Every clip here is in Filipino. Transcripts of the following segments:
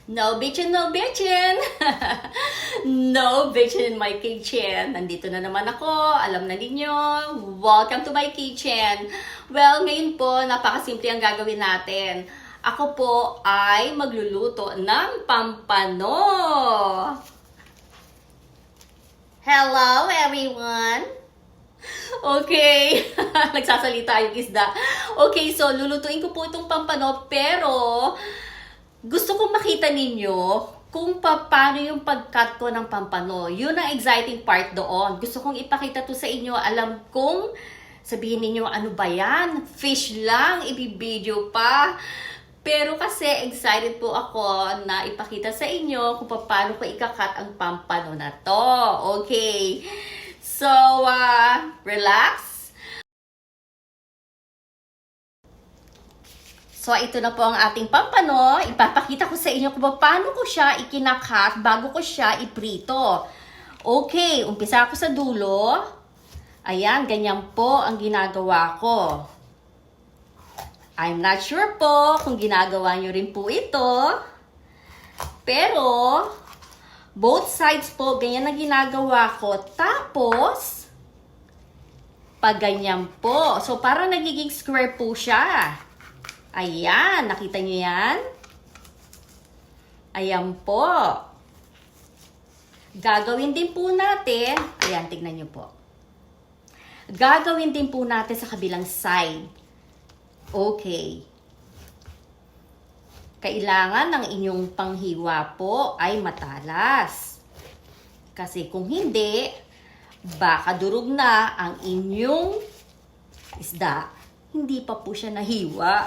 No bitchin', no bitchin'! No bitchin' in my kitchen. Nandito na naman ako. Alam na ninyo. Welcome to my kitchen. Well, ngayon po, napakasimple ang gagawin natin. Ako po ay magluluto ng pampano. Hello, everyone! Okay, nagsasalita yung isda. Okay, so lulutuin ko po itong pampano, pero gusto kong makita ninyo kung paano yung pag-cut ko ng pampano. Yun ang exciting part doon. Gusto kong ipakita to sa inyo. Alam kong sabihin ninyo, ano ba yan? Fish lang, ibibideo pa. Pero kasi excited po ako na ipakita sa inyo kung paano ko ikakat ang pampano na to. Okay. So, relax. So, ito na po ang ating pampano. Ipapakita ko sa inyo kung paano ko siya ikinakat bago ko siya iprito. Okay, umpisa ako sa dulo. Ayan, ganyan po ang ginagawa ko. I'm not sure po kung ginagawa nyo rin po ito. Pero, both sides po, ganyan ang ginagawa ko. Tapos, pag ganyan po. So, parang nagiging square po siya. Ayan, nakita nyo yan? Ayan po. Gagawin din po natin, ayan, tignan nyo po. Gagawin din po natin sa kabilang side. Okay. Kailangan ng inyong panghiwa po ay matalas. Kasi kung hindi, baka durog na ang inyong isda. Hindi pa po siya nahiwa.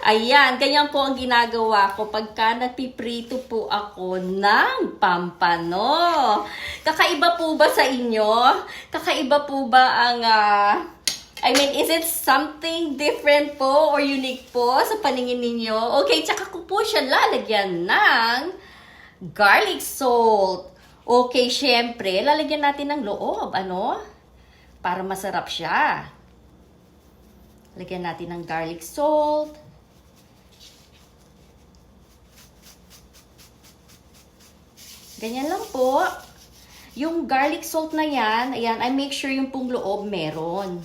Ayan, ganyan po ang ginagawa ko pagka nagpiprito po ako ng pampano. Kakaiba po ba sa inyo? Kakaiba po ba ang, is it something different po or unique po sa paningin ninyo? Okay, tsaka ko po siya lalagyan ng garlic salt. Okay, syempre, lalagyan natin ng loob, para masarap siya. Lagyan natin ng garlic salt. Ganyan lang po. Yung garlic salt na yan, ayan, I make sure yung pong loob meron.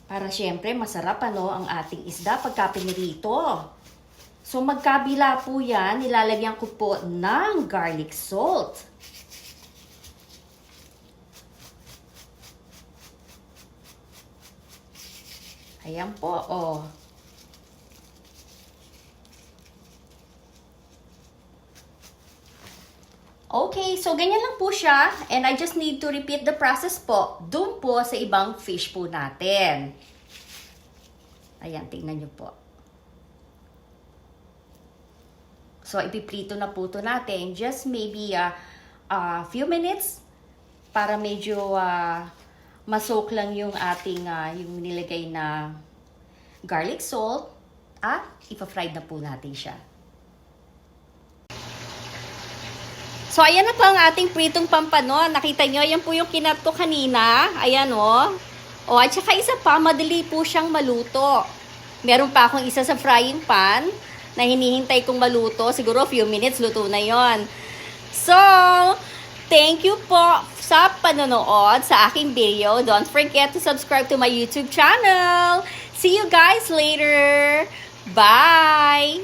Para syempre masarap ang ating isda pagka pinirito. So magkabila po yan, nilalagyan ko po ng garlic salt. Ayan po, oh. Okay, so ganyan lang po siya. And I just need to repeat the process po. Doon po sa ibang fish po natin. Ayan, tingnan nyo po. So, ipiprito na po ito natin. Just maybe a few minutes para medyo masok lang yung ating yung nilagay na garlic salt at ipa-fried na po natin siya. So, ayan na po ang ating pritong pampano. Nakita nyo, ayan po yung kinat ko kanina. Ayan o. At saka isa pa, madali po siyang maluto. Meron pa akong isa sa frying pan na hinihintay kong maluto. Siguro a few minutes, luto na yon. So, thank you po sa panonood sa aking video. Don't forget to subscribe to my YouTube channel. See you guys later. Bye!